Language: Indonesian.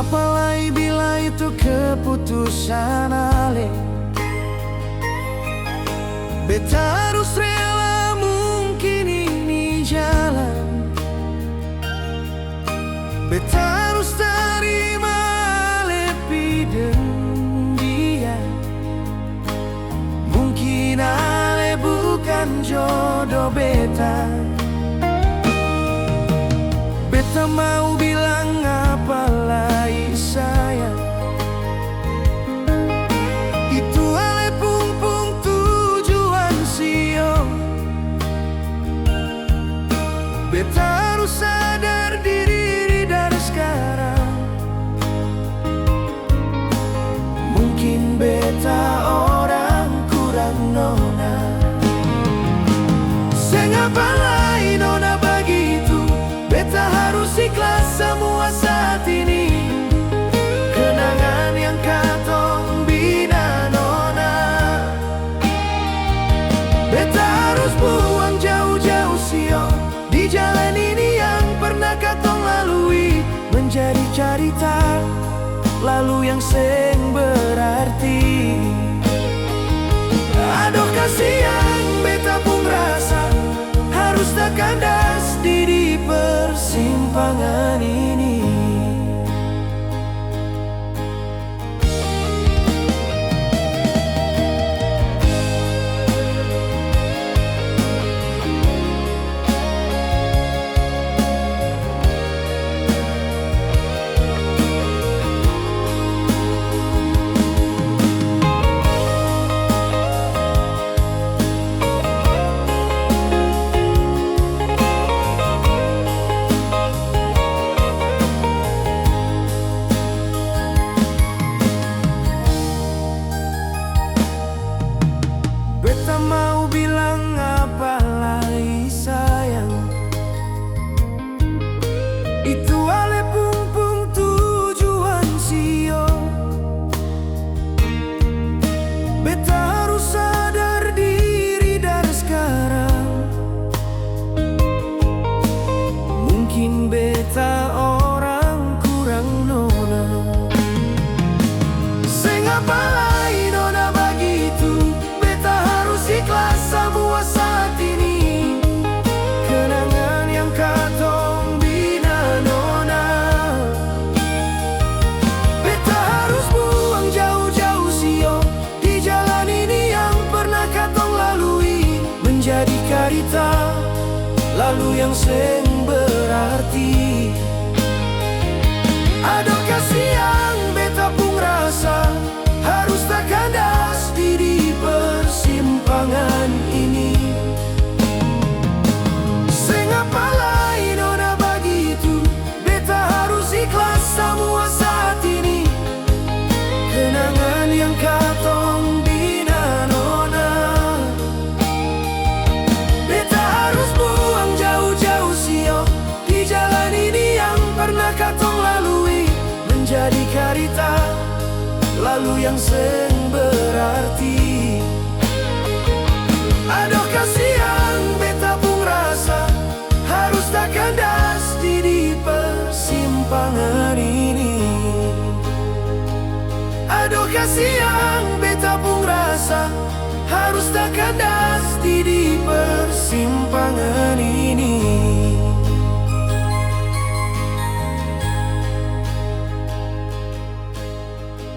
Apalagi bila itu keputusan ale. Beta harus rela, mungkin ini jalan. Beta harus terima lebih dia. Mungkin ale bukan jodoh beta. Beta mau bilang apa lagi sayang. Itu ale pung tujuan sio. Beta harus sadar diri dari sekarang. Mungkin beta orang kurang nona. Sengapa lain nona begitu. Beta harus ikhlas semua saat ini. Kenangan yang katong bina nona. Beta harus buang jauh-jauh sio. Di jalan ini yang pernah katong lalui. Menjadi cerita lalu yang seng berarti. Aduh kasihan beta pun rasa harus tak kandas di persimpangan ini. Mau bilang apa lagi sayang. Itu ale pung tujuan sio. Beta harus sadar diri dari sekarang. Mungkin beta orang kurang nona. Sengapa lain nona begitu. Ikhlas semua saat ini. Kenangan yang katong bina nona. Beta harus buang jauh-jauh sio. Di jalan ini yang pernah katong lalui. Menjadi cerita lalu yang seng berarti. Aduh kasihan beta pun rasa harus tak kandas di persimpangan ini. Sengapa lain nona begitu. Beta harus ikhlas semua saat ini. Kenangan yang katong bina nona. Beta harus buang jauh-jauh sio. Di jalan ini yang pernah katong lalui. Menjadi cerita lalu yang seng berarti. Aduh kasihan beta pun rasa harus tak kandas di persimpangan ini. Aduh kasihan